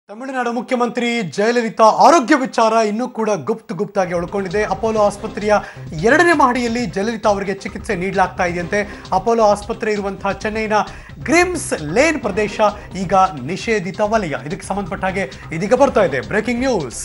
ತಮಿಳುನಾಡು ಮುಖ್ಯಮಂತ್ರಿ ಜಯಲಲಿತಾ ಆರೋಗ್ಯ ವಿಚಾರ ಇನ್ನೂ ಕೂಡ ಗುಪ್ತಾಗಿ ಉಳ್ಕೊಂಡಿದೆ. ಅಪೋಲೋ ಆಸ್ಪತ್ರೆಯ 2ನೇ ಮಹಡಿಯಲ್ಲಿ ಜಯಲಲಿತಾ ಅವರಿಗೆ ಚಿಕಿತ್ಸೆ ನೀಡಲಾಗ್ತಾ ಇದೆಯಂತೆ. ಅಪೋಲೋ ಆಸ್ಪತ್ರೆ ಇರುವಂತಹ ಚೆನ್ನೈನ ಗ್ರಿಮ್ಸ್ ಲೇನ್ ಪ್ರದೇಶ ಈಗ ನಿಷೇಧಿತ ವಲಯ. ಇದಕ್ಕೆ ಸಂಬಂಧಪಟ್ಟ ಹಾಗೆ ಇದೀಗ ಬರ್ತಾ ಇದೆ ಬ್ರೇಕಿಂಗ್ ನ್ಯೂಸ್.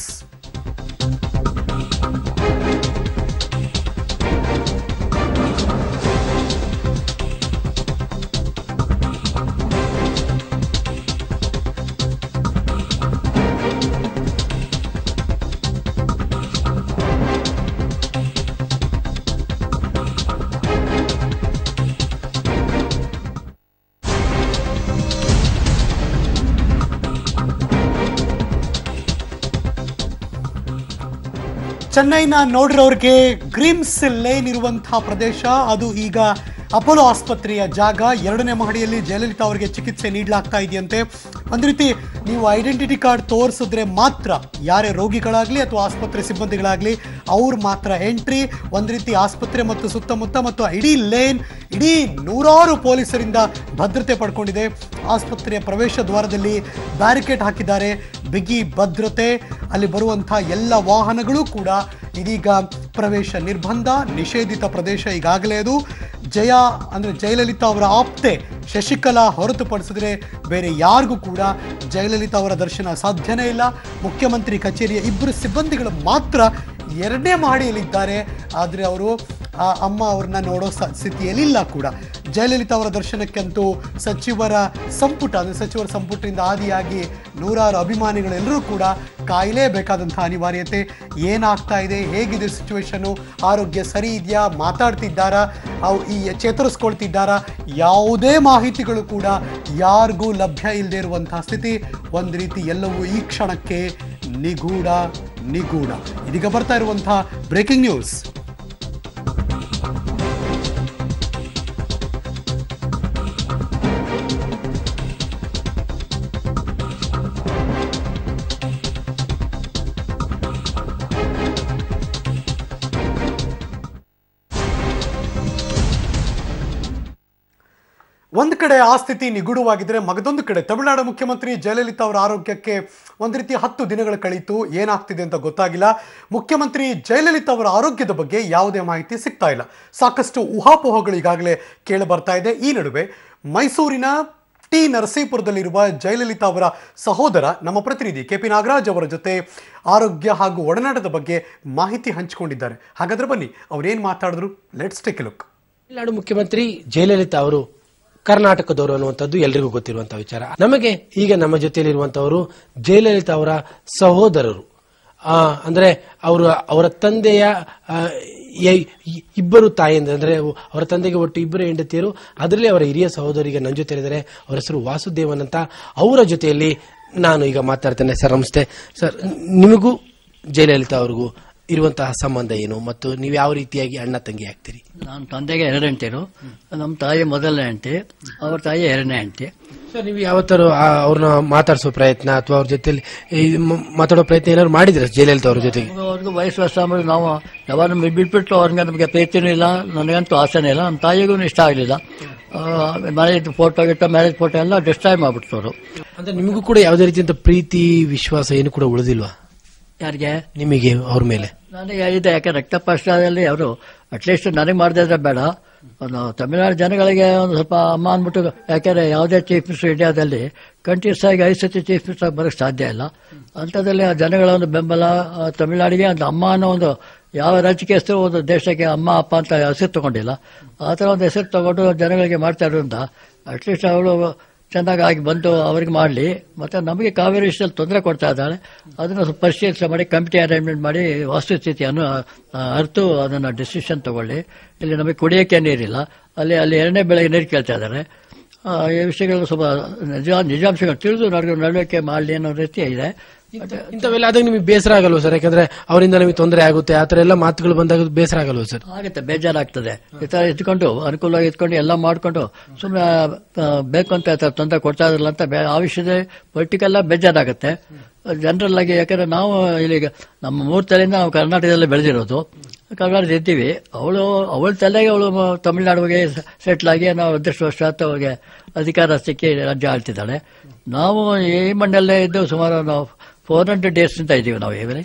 ಚೆನ್ನೈನ ನೋಡಿರೋರಿಗೆ ಗ್ರಿಮ್ಸ್ ಲೇನ್ ಇರುವಂತಹ ಪ್ರದೇಶ ಅದು ಈಗ ಅಪೋಲೋ ಆಸ್ಪತ್ರೆಯ ಜಾಗ. 2ನೇ ಮಹಡಿಯಲ್ಲಿ ಜಯಲಲಿತಾ ಅವರಿಗೆ ಚಿಕಿತ್ಸೆ ನೀಡಲಾಗ್ತಾ ಇದೆಯಂತೆ. ಒಂದು ರೀತಿ ನೀವು ಐಡೆಂಟಿಟಿ ಕಾರ್ಡ್ ತೋರಿಸಿದ್ರೆ ಮಾತ್ರ ಯಾರೇ ರೋಗಿಗಳಾಗಲಿ ಅಥವಾ ಆಸ್ಪತ್ರೆ ಸಿಬ್ಬಂದಿಗಳಾಗಲಿ ಅವ್ರು ಮಾತ್ರ ಎಂಟ್ರಿ. ಒಂದು ರೀತಿ ಆಸ್ಪತ್ರೆ ಮತ್ತು ಸುತ್ತಮುತ್ತ ಮತ್ತು ಇಡೀ ಲೇನ್ ಇಡೀ 100 ಪೊಲೀಸರಿಂದ ಭದ್ರತೆ ಪಡ್ಕೊಂಡಿದೆ. ಆಸ್ಪತ್ರೆಯ ಪ್ರವೇಶ ದ್ವಾರದಲ್ಲಿ ಬ್ಯಾರಿಕೇಡ್ ಹಾಕಿದ್ದಾರೆ, ಬಿಗಿ ಭದ್ರತೆ. ಅಲ್ಲಿ ಬರುವಂಥ ಎಲ್ಲ ವಾಹನಗಳು ಕೂಡ ಇದೀಗ ಪ್ರವೇಶ ನಿರ್ಬಂಧ, ನಿಷೇಧಿತ ಪ್ರದೇಶ ಈಗಾಗಲೇ ಅದು. ಜಯಲಲಿತಾ ಅವರ ಆಪ್ತೆ ಶಶಿಕಲಾ ಹೊರತುಪಡಿಸಿದ್ರೆ ಬೇರೆ ಯಾರಿಗೂ ಕೂಡ ಜಯಲಲಿತಾ ಅವರ ದರ್ಶನ ಸಾಧ್ಯನೇ ಇಲ್ಲ. ಮುಖ್ಯಮಂತ್ರಿ ಕಚೇರಿಯ 2 ಸಿಬ್ಬಂದಿಗಳು ಮಾತ್ರ 2ನೇ ಮಹಡಿಯಲ್ಲಿದ್ದಾರೆ. ಆದರೆ ಅವರು ಅಮ್ಮ ಅವ್ರನ್ನ ನೋಡೋ ಸ್ಥಿತಿಯಲ್ಲಿ ಇಲ್ಲ ಕೂಡ. ಜಯಲಲಿತಾ ಅವರ ದರ್ಶನಕ್ಕಂತೂ ಸಚಿವರ ಸಂಪುಟದಿಂದ ಆದಿಯಾಗಿ 100 ಅಭಿಮಾನಿಗಳೆಲ್ಲರೂ ಕೂಡ ಕಾಯಲೇಬೇಕಾದಂಥ ಅನಿವಾರ್ಯತೆ. ಏನಾಗ್ತಾ ಇದೆ, ಹೇಗಿದೆ ಸಿಚುವೇಶನ್ನು, ಆರೋಗ್ಯ ಸರಿ ಇದೆಯಾ, ಮಾತಾಡ್ತಿದ್ದಾರಾ, ಚೇತರಿಸ್ಕೊಳ್ತಿದ್ದಾರಾ, ಯಾವುದೇ ಮಾಹಿತಿಗಳು ಕೂಡ ಯಾರಿಗೂ ಲಭ್ಯ ಇಲ್ಲದೆ ಇರುವಂತಹ ಸ್ಥಿತಿ. ಒಂದು ರೀತಿ ಎಲ್ಲವೂ ಈ ಕ್ಷಣಕ್ಕೆ ನಿಗೂಢ. ಇದೀಗ ಬರ್ತಾ ಇರುವಂತಹ ಬ್ರೇಕಿಂಗ್ ನ್ಯೂಸ್. ಒಂದು ಕಡೆ ಆ ಸ್ಥಿತಿ ನಿಗೂಢವಾಗಿದ್ದರೆ ಮಗದೊಂದು ಕಡೆ ತಮಿಳುನಾಡು ಮುಖ್ಯಮಂತ್ರಿ ಜಯಲಲಿತಾ ಅವರ ಆರೋಗ್ಯಕ್ಕೆ ಒಂದು ರೀತಿ 10 ದಿನಗಳು ಕಳೀತು. ಏನಾಗ್ತಿದೆ ಅಂತ ಗೊತ್ತಾಗಿಲ್ಲ. ಮುಖ್ಯಮಂತ್ರಿ ಜಯಲಲಿತಾ ಅವರ ಆರೋಗ್ಯದ ಬಗ್ಗೆ ಯಾವುದೇ ಮಾಹಿತಿ ಸಿಗ್ತಾ ಇಲ್ಲ. ಸಾಕಷ್ಟು ಊಹಾಪೋಹಗಳು ಈಗಾಗಲೇ ಕೇಳಿ ಬರ್ತಾ ಇದೆ. ಈ ನಡುವೆ ಮೈಸೂರಿನ ಟಿ ನರಸೀಪುರದಲ್ಲಿರುವ ಜಯಲಲಿತಾ ಅವರ ಸಹೋದರ ನಮ್ಮ ಪ್ರತಿನಿಧಿ KP ನಾಗರಾಜ್ ಅವರ ಜೊತೆ ಆರೋಗ್ಯ ಹಾಗೂ ಒಡನಾಟದ ಬಗ್ಗೆ ಮಾಹಿತಿ ಹಂಚಿಕೊಂಡಿದ್ದಾರೆ. ಹಾಗಾದ್ರೆ ಬನ್ನಿ ಅವ್ರೇನು ಮಾತಾಡಿದ್ರು, let's take A look. Tamil Nadu ಮುಖ್ಯಮಂತ್ರಿ ಜಯಲಲಿತಾ ಅವರು ಕರ್ನಾಟಕದವರು ಅನ್ನುವಂಥದ್ದು ಎಲ್ರಿಗೂ ಗೊತ್ತಿರುವಂತಹ ವಿಚಾರ. ನಮಗೆ ಈಗ ನಮ್ಮ ಜೊತೆಯಲ್ಲಿರುವಂತವರು ಜಯಲಲಿತಾ ಅವರ ಸಹೋದರರು. ಅಂದ್ರೆ ಅವರ ತಂದೆಯ 2 ತಾಯಿಯಿಂದ, ಅಂದ್ರೆ ಅವರ ತಂದೆಗೆ ಒಟ್ಟು 2 ಹೆಂಡತಿಯರು, ಅದರಲ್ಲಿ ಅವರ ಹಿರಿಯ ಸಹೋದರಿಗೆ ನನ್ನ ಜೊತೆ ಇದ್ದಾರೆ. ಅವರ ಹೆಸರು ವಾಸುದೇವನ್ ಅಂತ. ಅವರ ಜೊತೆಯಲ್ಲಿ ನಾನು ಈಗ ಮಾತಾಡ್ತೇನೆ. ಸರ್ ನಮಸ್ತೆ. ಸರ್, ನಿಮಗೂ ಜಯಲಲಿತಾ ಅವ್ರಿಗೂ ಇರುವಂತಹ ಸಂಬಂಧ ಏನು ಮತ್ತು ನೀವು ಯಾವ ರೀತಿಯಾಗಿ ಅಣ್ಣ ತಂಗಿ ಆಗ್ತೀರಿ? ನಮ್ಮ ತಂದೆಗೆ 2 ಹೆಂಡತಿರು. ನಮ್ಮ ತಾಯಿ ಮೊದಲನೇ ಹೆಂಡತಿ, ಅವ್ರ ತಾಯಿ 2ನೇ ಹೆಂಡತಿ. ಸರ್, ನೀವು ಯಾವತ್ತಾರು ಅವ್ರನ್ನ ಮಾತಾಡಿಸೋ ಪ್ರಯತ್ನ ಅಥವಾ ಅವ್ರ ಜೊತೆಲಿ ಮಾತಾಡೋ ಪ್ರಯತ್ನ ಏನಾದ್ರು ಮಾಡಿದ್ರೆ ಜಯಲಲಿತಾ ಅವ್ರ ಜೊತೆಗೆ? ಅವ್ರಿಗೂ ವಯಸ್ಸು ಆಮೇಲೆ ನಾವು ಯಾವಾಗ ಬಿಟ್ಬಿಟ್ಟು ಅವ್ರಿಗೆ ನಮಗೆ ಪ್ರೀತಿನೂ ಇಲ್ಲ, ನನಗಂತೂ ಆಸೆನೇ ಇಲ್ಲ. ನಮ್ಮ ತಾಯಿಗೂ ಇಷ್ಟ ಆಗಲಿಲ್ಲ. ಮ್ಯಾರೇಜ್ ಫೋಟೋ ಮ್ಯಾರೇಜ್ ಫೋಟೋ ಎಲ್ಲ ಡಿಸ್ಟ್ರಾಯ್ ಮಾಡ್ಬಿಡ್ತು ಅವರು. ಅಂದ್ರೆ ನಿಮಗೂ ಕೂಡ ಯಾವುದೇ ರೀತಿಯಂತ ಪ್ರೀತಿ ವಿಶ್ವಾಸ ಏನು ಕೂಡ ಉಳಿದಿಲ್ವಾ? ಯಾರಿಗೆ? ನಿಮಗೆ ಅವ್ರ ಮೇಲೆ? ನನಗೆ ಇದೆ. ಯಾಕೆ ರಕ್ತಪಾಶದಲ್ಲಿ ಅವರು ಅಟ್ಲೀಸ್ಟ್ ನನಗೆ ಮಾಡದಿದ್ರೆ ಬೇಡ, ತಮಿಳುನಾಡು ಜನಗಳಿಗೆ ಒಂದು ಸ್ವಲ್ಪ ಅಮ್ಮ ಅಂದ್ಬಿಟ್ಟು. ಯಾಕೆಂದ್ರೆ ಯಾವುದೇ ಚೀಫ್ ಮಿನಿಸ್ಟರ್ ಇಂಡಿಯಾದಲ್ಲಿ ಕಂಟಿನ್ಯೂಸ್ ಆಗಿ 5 ಸತಿ ಚೀಫ್ ಮಿನಿಸ್ಟರ್ ಬರೋಕ್ಕೆ ಸಾಧ್ಯ ಇಲ್ಲ. ಅಂಥದ್ರಲ್ಲಿ ಆ ಜನಗಳ ಒಂದು ಬೆಂಬಲ, ತಮಿಳುನಾಡಿಗೆ ಒಂದು ಅಮ್ಮ ಅನ್ನೋ ಒಂದು ಯಾವ ರಾಜಕೀಯಸ್ಥರು ಒಂದು ದೇಶಕ್ಕೆ ಅಮ್ಮ ಅಪ್ಪ ಅಂತ ಹೆಸರು ತಗೊಂಡಿಲ್ಲ. ಆ ಥರ ಒಂದು ಹೆಸರು ತಗೊಂಡು ಜನಗಳಿಗೆ ಮಾಡ್ತಾ ಇರೋದ್ರಿಂದ ಅಟ್ಲೀಸ್ಟ್ ಅವಳು ಚೆನ್ನಾಗಿ ಬಂದು ಅವ್ರಿಗೆ ಮಾಡಲಿ. ಮತ್ತು ನಮಗೆ ಕಾವೇರಿ ವಿಷಯದಲ್ಲಿ ತೊಂದರೆ ಕೊಡ್ತಾ ಇದ್ದಾಳೆ, ಅದನ್ನು ಸ್ವಲ್ಪ ಪರಿಶೀಲಿಸಿ ಮಾಡಿ ಕಮಿಟಿ ಅರೇಂಜ್ಮೆಂಟ್ ಮಾಡಿ ವಾಸ್ತುಸ್ಥಿತಿಯನ್ನು ಅರ್ತು ಅದನ್ನು ಡಿಸಿಷನ್ ತಗೊಳ್ಳಿ. ಇಲ್ಲಿ ನಮಗೆ ಕುಡಿಯೋಕ್ಕೆ ನೀರಿಲ್ಲ, ಅಲ್ಲಿ 2ನೇ ಬೆಳೆಗೆ ನೀರು ಕೇಳ್ತಾ ಇದ್ದಾರೆ. ಈ ವಿಷಯಗಳು ಸ್ವಲ್ಪ ನಿಜಾಂಶಗಳು ತಿಳಿದು ನಡವಳಿಕೆ ಮಾಡಲಿ ಅನ್ನೋ ರೀತಿ ಇದೆ. ಇಂಥವೆಲ್ಲ ಆದಾಗ ನಿಮಗೆ ಬೇಸರ ಆಗಲ್ವ ಸರ್? ಯಾಕಂದ್ರೆ ಅವರಿಂದ ನಿಮಗೆ ತೊಂದರೆ ಆಗುತ್ತೆ, ಆತರ ಎಲ್ಲ ಮಾತುಗಳು ಬಂದಾಗ ಬೇಸರ ಆಗಲ್ವ ಸರ್? ಆಗುತ್ತೆ, ಬೇಜಾರಾಗ್ತದೆ. ಈ ತರ ಇದ್ಕೊಂಡು ಅನುಕೂಲವಾಗಿ ಇದ್ಕೊಂಡು ಎಲ್ಲ ಮಾಡ್ಕೊಂಡು ಸುಮ್ಮನೆ ಬೇಕು ಅಂತ ತೊಂದರೆ ಕೊಡ್ತಾ ಇದ್ರಲ್ಲ ಅಂತ ಆ ವಿಷಯದ ಪೊಲಿಟಿಕಲ್ ಬೇಜಾರಾಗುತ್ತೆ ಜನರಲ್ ಆಗಿ. ಯಾಕಂದ್ರೆ ನಾವು ಇಲ್ಲಿ ನಮ್ಮ 3 ತಲೆಯಿಂದ ನಾವು ಕರ್ನಾಟಕದಲ್ಲಿ ಬೆಳೆದಿರೋದು. ಕರ್ನಾಟಕದಲ್ಲಿ ಇದ್ದೀವಿ. ಅವಳ ತಲೆಗೆ ಅವಳು ತಮಿಳುನಾಡಿಗೆ ಸೆಟ್ಲ್ ಆಗಿ ನಾವು ಅದೃಷ್ಟವಶಾತ್ ಅವಳಿಗೆ ಅಧಿಕಾರ ಸಿಕ್ಕಿ ರಾಜ್ಯ ಆಳ್ತಿದ್ದಾಳೆ. ನಾವು ಈ ಮಣ್ಣಲ್ಲೇ ಇದ್ದು ಸುಮಾರು ನಾವು 400 ಡೇಸ್ ಅಂತ ಇದ್ದೀವಿ ನಾವು ಇವರೇ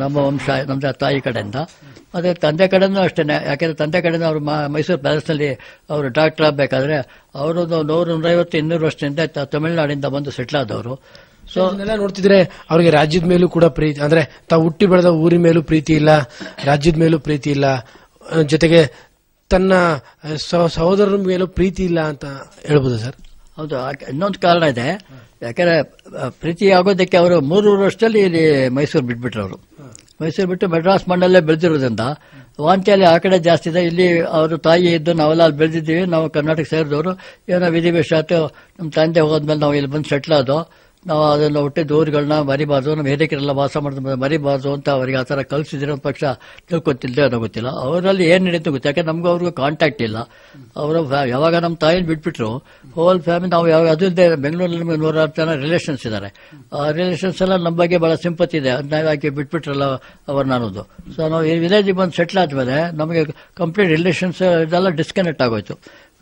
ನಮ್ಮ ವಂಶ, ನಮ್ಮ ತಾಯಿ ಕಡೆಯಿಂದ. ಮತ್ತು ತಂದೆ ಕಡೆನೂ ಅಷ್ಟೇ, ಯಾಕೆಂದರೆ ತಂದೆ ಕಡೆಯಿಂದ ಅವರು ಮೈಸೂರು ಪ್ಯಾಲೇಸ್ನಲ್ಲಿ ಅವರು ಡಾಕ್ಟರ್ ಆಗಬೇಕಾದ್ರೆ ಅವರು 150-200 ವರ್ಷದಿಂದ ತಮಿಳುನಾಡಿಂದ ಬಂದು ಸೆಟ್ಲ್ ಆದವರು. ಸೊ ಇದನ್ನೆಲ್ಲ ನೋಡ್ತಿದ್ರೆ ಅವ್ರಿಗೆ ರಾಜ್ಯದ ಮೇಲೂ ಕೂಡ ಪ್ರೀತಿ, ಅಂದ್ರೆ ತಾವು ಹುಟ್ಟಿ ಬೆಳೆದ ಊರಿನ ಮೇಲೂ ಪ್ರೀತಿ ಇಲ್ಲ, ರಾಜ್ಯದ ಮೇಲೂ ಪ್ರೀತಿ ಇಲ್ಲ, ಜೊತೆಗೆ ತನ್ನ ಸಹೋದರರ ಮೇಲೂ ಪ್ರೀತಿ ಇಲ್ಲ ಅಂತ ಹೇಳ್ಬೋದು ಸರ್. ಹೌದು, ಇನ್ನೊಂದು ಕಾರಣ ಇದೆ. ಯಾಕಂದ್ರೆ ಪ್ರೀತಿ ಆಗೋದಕ್ಕೆ ಅವರು 3 ವರ್ಷದಲ್ಲಿ ಇಲ್ಲಿ ಮೈಸೂರು ಬಿಟ್ಬಿಟ್ರು. ಅವರು ಮೈಸೂರು ಬಿಟ್ಟು ಮೆಡ್ರಾಸ್ ಮಣ್ಣಲ್ಲೇ ಬೆಳೆದಿರೋದ್ರಿಂದ ವಾಂತಿಯಲ್ಲಿ ಆ ಕಡೆ ಜಾಸ್ತಿ ಇದೆ. ಇಲ್ಲಿ ಅವರು ತಾಯಿ ಇದ್ದು ನಾವೆಲ್ಲ ಅಲ್ಲಿ ಬೆಳೆದಿದ್ದೀವಿ. ನಾವು ಕರ್ನಾಟಕ ಸೇರಿದವರು ಏನೋ ವಿಧಿವಶಾತ್ ನಮ್ಮ ತಂದೆ ಹೋದ್ಮೇಲೆ ನಾವು ಇಲ್ಲಿ ಬಂದು ಸೆಟ್ಲ್ ಆದೋ. ನಾವು ಅದನ್ನು ಹುಟ್ಟಿದ ಊರುಗಳನ್ನ ಮರಿಬಾರ್ದು, ನಮ್ಮ ಹಿರಿಕರೆಲ್ಲ ವಾಸ ಮಾಡಿದ ಮರಿಬಾರ್ದು ಅಂತ ಅವರಿಗೆ ಆ ಥರ ಕಲಿಸಿದಿರೋ ಪಕ್ಷ ತಿಳ್ಕೊತಿಲ್ದೆ ಅನ್ನೋ ಗೊತ್ತಿಲ್ಲ. ಅವರಲ್ಲಿ ಏನು ನಡೀತು ಗೊತ್ತು, ಯಾಕೆ ನಮಗೂ ಅವ್ರಿಗೂ ಕಾಂಟ್ಯಾಕ್ಟ್ ಇಲ್ಲ. ಅವರು ಯಾವಾಗ ನಮ್ಮ ತಾಯಿನ ಬಿಟ್ಬಿಟ್ರು ಹೋಲ್ ಫ್ಯಾಮಿಲಿ ನಾವು ಯಾವಾಗ ಅದು ಇಲ್ಲದೆ ಬೆಂಗಳೂರಲ್ಲಿ ನಮಗೆ 106 ಜನ ರಿಲೇಷನ್ಸ್ ಇದ್ದಾರೆ. ಆ ರಿಲೇಷನ್ಸ್ ಎಲ್ಲ ನಮ್ಮ ಬಗ್ಗೆ ಭಾಳ ಸಿಂಪತಿ ಇದೆ. ನಾವು ಯಾಕೆ ಬಿಟ್ಬಿಟ್ರಲ್ಲ ಅವ್ರನ್ನ ಅನ್ನೋದು. ಸೊ ನಾವು ಈ ವಿಲೇಜಿಗೆ ಬಂದು ಸೆಟ್ಲ್ ಆದಮೇಲೆ ನಮಗೆ ಕಂಪ್ಲೀಟ್ ರಿಲೇಷನ್ಸ್ ಇದೆಲ್ಲ ಡಿಸ್ಕನೆಕ್ಟ್ ಆಗೋಯ್ತು.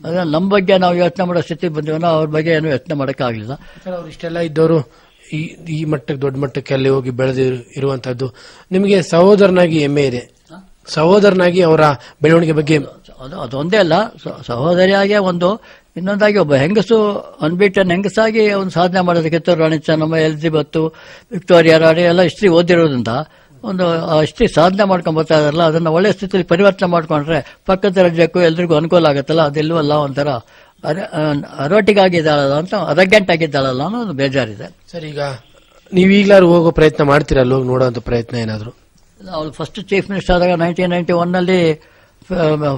ಅದೇ ನಮ್ಮ ಬಗ್ಗೆ ನಾವು ಯೋಚನೆ ಮಾಡೋ ಸ್ಥಿತಿ ಬಂದಿವನೋ ಅವ್ರ ಬಗ್ಗೆ ಏನು ಯೋಚನೆ ಮಾಡೋಕ್ಕಾಗಲಿಲ್ಲ. ಅವ್ರು ಇಷ್ಟೆಲ್ಲ ಇದ್ದವರು ಈ ಮಟ್ಟಕ್ಕೆ ದೊಡ್ಡ ಮಟ್ಟಕ್ಕೆ ಅಲ್ಲಿ ಹೋಗಿ ಬೆಳೆದು ಇರುವಂತಹದ್ದು ನಿಮಗೆ ಸಹೋದರನಾಗಿ ಹೆಮ್ಮೆ ಇದೆ. ಸಹೋದರನಾಗಿ ಅವರ ಬೆಳವಣಿಗೆ ಬಗ್ಗೆ ಅದೊಂದೇ ಅಲ್ಲ, ಸಹೋದರಿಯಾಗಿ ಇನ್ನೊಂದಾಗಿ ಒಬ್ಬ ಹೆಂಗಸು ಅನ್ಬಿಟನ್ ಹೆಂಗಸಾಗಿ ಒಂದು ಸಾಧನೆ ಮಾಡೋದು. ಕಿತ್ತೂರು ರಾಣಿ ಚೆನ್ನಮ್ಮ, ಎಲಿಜಬೆತ್, ವಿಕ್ಟೋರಿಯಾ ರಾಣಿ ಎಲ್ಲ ಹಿಸ್ಟ್ರಿ ಓದಿರೋದ್ರಿಂದ ಒಂದು ಹಿಸ್ಟ್ರಿ ಸಾಧನೆ ಮಾಡ್ಕೊಂಡು ಬರ್ತಾ ಇದಾರಲ್ಲ, ಅದನ್ನು ಒಳ್ಳೆ ಸ್ಥಿತಿಯಲ್ಲಿ ಪರಿವರ್ತನೆ ಮಾಡ್ಕೊಂಡ್ರೆ ಪಕ್ಕದ ರಾಜ್ಯಕ್ಕೂ ಎಲ್ರಿಗೂ ಅನುಕೂಲ ಆಗುತ್ತಲ್ಲ. ಅದೆಲ್ಲವಲ್ಲ ಒಂಥರ ಅರೋಟಿಕ್ ಆಗಿದ್ದಾಳಲ್ಲ ಅಂತ, ಅರಗ್ಗೆಂಟ್ ಆಗಿದ್ದಾಳಲ್ಲ ಅನ್ನೋ ಒಂದು ಬೇಜಾರಿದೆ. ಸರ್, ಈಗ ನೀವೀಗ್ಲಾರು ಹೋಗೋ ಪ್ರಯತ್ನ ಮಾಡ್ತೀರಲ್ಲ, ಹೋಗಿ ನೋಡೋಂಥ ಪ್ರಯತ್ನ ಏನಾದ್ರು? ಅವಳು ಫಸ್ಟ್ ಚೀಫ್ ಮಿನಿಸ್ಟರ್ ಆದಾಗ 1991ನಲ್ಲಿ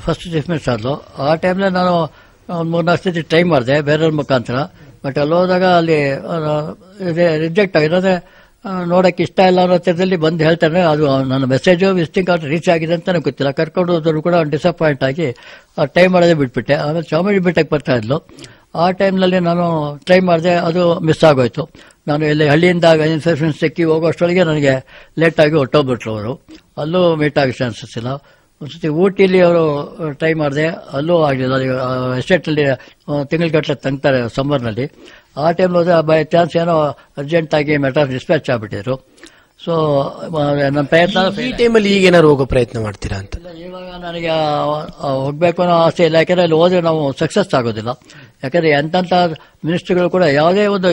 ಫಸ್ಟ್ ಚೀಫ್ ಮಿನಿಸ್ಟರ್ ಆದ್ಲು. ಆ ಟೈಮ್ನಲ್ಲಿ ನಾನು ಒಂದು 3-4 ಸತಿ ಟ್ರೈ ಮಾಡಿದೆ ಬೇರೆಯವ್ರ ಮುಖಾಂತರ. ಬಟ್ ಅಲ್ಲಿ ಹೋದಾಗ ಅಲ್ಲಿ ರಿಜೆಕ್ಟ್ ಆಗಿರೋದ್ರೆ ನೋಡೋಕೆ ಇಷ್ಟ ಇಲ್ಲ ಅನ್ನೋ ಥರದಲ್ಲಿ ಬಂದು ಹೇಳ್ತಾರೆ. ಅದು ನನ್ನ ಮೆಸೇಜು ವಿಸಿಟಿಂಗ್ ಕಾರ್ಡ್ ರೀಚ್ ಆಗಿದೆ ಅಂತ ನನಗೆ ಗೊತ್ತಿಲ್ಲ. ಕರ್ಕೊಂಡು ಹೋದ್ರು ಕೂಡ ಡಿಸಪಾಯಿಂಟ್ ಆಗಿ ಆ ಟೈಮ್ ಮಾಡೋದೇ ಬಿಟ್ಬಿಟ್ಟೆ. ಆಮೇಲೆ ಚಾಮುಂಡಿ ಬೆಟ್ಟಕ್ಕೆ ಬರ್ತಾ ಇದ್ಲು. ಆ ಟೈಮ್ನಲ್ಲಿ ನಾನು ಟ್ರೈ ಮಾಡಿದೆ, ಅದು ಮಿಸ್ ಆಗೋಯ್ತು. ನಾನು ಇಲ್ಲಿ ಹಳ್ಳಿಯಿಂದ ಇನ್ಫಾರ್ಮೇಷನ್ ಸಿಕ್ಕಿ ಹೋಗೋಷ್ಟೊಳಗೆ ನನಗೆ ಲೇಟಾಗಿ ಹೊಟ್ಟೋಗ್ಬಿಟ್ರು ಅವರು. ಅಲ್ಲೂ ಮೀಟ್ ಆಗೋ ಚಾನ್ಸಸ್ ಇಲ್ಲ. ಒಂದ್ಸತಿ ಊಟಿಲಿ ಅವರು ಟ್ರೈ ಮಾಡಿದೆ, ಅಲ್ಲೂ ಆಗಲಿಲ್ಲ. ಎಸ್ಟೇಟಲ್ಲಿ ತಿಂಗಳಗಟ್ಟಲೆ ತಂಗ್ತಾರೆ ಸಮ್ಮರ್ನಲ್ಲಿ. ಆ ಟೈಮ್ ಹೋದ್ರೆ ಬೈ ಚಾನ್ಸ್ ಏನೋ ಅರ್ಜೆಂಟಾಗಿ ಮೆಟ್ರಾಸ್ ಡಿಸ್ಪ್ಯಾಚ್ ಆಗಿಬಿಟ್ಟಿದ್ರು. ಸೊ ನನ್ನ ಪ್ರಯತ್ನ ಈ ಟೈಮಲ್ಲಿ ಈಗ ಏನಾದ್ರು ಹೋಗೋ ಪ್ರಯತ್ನ ಮಾಡ್ತೀರಾ ಅಂತ? ಇವಾಗ ನನಗೆ ಹೋಗ್ಬೇಕು ಅನ್ನೋ ಆಸೆ ಇಲ್ಲ. ಯಾಕಂದ್ರೆ ಅಲ್ಲಿ ಹೋದ್ರೆ ನಾವು ಸಕ್ಸಸ್ ಆಗೋದಿಲ್ಲ. ಯಾಕಂದ್ರೆ ಎಂತೆಂಥ ಮಿನಿಸ್ಟರ್ಗಳು ಕೂಡ ಯಾವುದೇ ಒಂದು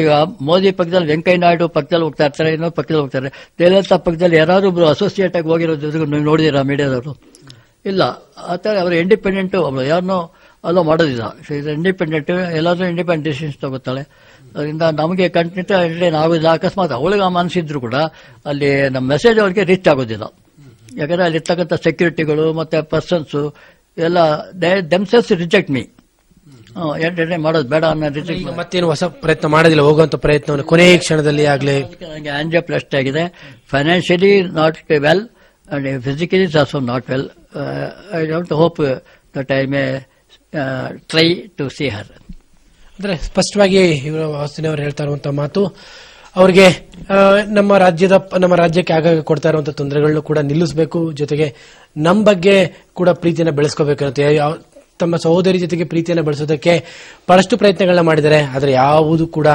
ಮೋದಿ ಪಕ್ಕದಲ್ಲಿ ವೆಂಕಯ್ಯ ನಾಯ್ಡು ಪಕ್ಕದಲ್ಲಿ ಹೋಗ್ತಾ ಇರ್ತಾರೆ, ಇನ್ನೊಂದು ಪಕ್ಕದಲ್ಲಿ ಹೋಗ್ತಾರೆ. ಜಯಲಲಿತಾ ಪಕ್ಕದಲ್ಲಿ ಯಾರಾದ್ರೂ ಒಬ್ರು ಅಸೋಸಿಯೇಟ್ ಆಗಿ ಹೋಗಿರೋದು ನೀವು ನೋಡಿದಿರಾ ಮೀಡಿಯಾದವರು? ಇಲ್ಲ. ಆ ಥರ ಅವರು ಇಂಡಿಪೆಂಡೆಂಟು ಯಾರನ್ನೂ ಅಲ್ಲೋ ಮಾಡೋದಿಲ್ಲ. ಇಂಡಿಪೆಂಡೆಂಟ್ ಎಲ್ಲಾದ್ರೂ ಇಂಡಿಪೆಂಡೆಂಟ್ ಡಿಸಿಷನ್ಸ್ ತಗೋತಾಳೆ. ಅದರಿಂದ ನಮಗೆ ಕಂಟಿನ್ಯೂ ಎಂಟರ್ಟೈನ್ ಆಗೋದಿಲ್ಲ. ಅಕಸ್ಮಾತ್ ಅವಳಿಗೆ ಮನಸ್ಸಿದ್ರು ಕೂಡ ಅಲ್ಲಿ ನಮ್ಮ ಮೆಸೇಜ್ ಅವ್ರಿಗೆ ರೀಚ್ ಆಗೋದಿಲ್ಲ. ಯಾಕಂದ್ರೆ ಅಲ್ಲಿ ಇರ್ತಕ್ಕಂಥ ಸೆಕ್ಯೂರಿಟಿಗಳು ಮತ್ತೆ ಪರ್ಸನ್ಸು ಎಲ್ಲ ದೆಮ್ಸೆಲ್ಸ್ ರಿಜೆಕ್ಟ್ ಮೀ. ಎಂಟರ್ಟೈನ್ ಮಾಡೋದು ಬೇಡ ಅನ್ನೋ ರಿಜೆಕ್ಟ್. ಮತ್ತೇನು ಹೊಸ ಪ್ರಯತ್ನ ಮಾಡೋದಿಲ್ಲ, ಹೋಗುವಂತ ಪ್ರಯತ್ನವನ್ನು ಕೊನೆಯ ಕ್ಷಣದಲ್ಲಿ ಆಗಲೇ? ನನಗೆ ಆಂಜಿಯೋಪ್ಲಾಸ್ಟಿ ಆಗಿದೆ. Financially not well and physically is also not well. I don't hope that I may try to see her. ಅಂದ್ರೆ ಸ್ಪಷ್ಟವಾಗಿ ಇವರು ವಾಸುದೇವ್ ಅವರು ಹೇಳ್ತಾ ಇರುವಂತಹ ಮಾತು, ಅವರಿಗೆ ನಮ್ಮ ರಾಜ್ಯಕ್ಕೆ ಆಗಾಗ ಕೊಡ್ತಾ ಇರುವಂತಹ ತೊಂದರೆಗಳನ್ನು ಕೂಡ ನಿಲ್ಲಿಸಬೇಕು, ಜೊತೆಗೆ ನಮ್ಮ ಬಗ್ಗೆ ಕೂಡ ಪ್ರೀತಿಯನ್ನು ಬೆಳೆಸ್ಕೋಬೇಕಂತೆ. ತಮ್ಮ ಸಹೋದರಿ ಜೊತೆಗೆ ಪ್ರೀತಿಯನ್ನು ಬೆಳೆಸೋದಕ್ಕೆ ಬಹಳಷ್ಟು ಪ್ರಯತ್ನಗಳನ್ನ ಮಾಡಿದ್ದಾರೆ, ಆದರೆ ಯಾವುದು ಕೂಡ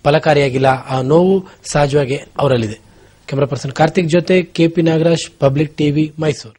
ಫಲಕಾರಿಯಾಗಿಲ್ಲ. ಆ ನೋವು ಸಹಜವಾಗಿ ಅವರಲ್ಲಿದೆ. ಕ್ಯಾಮರಾ ಪರ್ಸನ್ ಕಾರ್ತಿಕ್ ಜೊತೆ KP Nagaraj, public TV, Mysuru.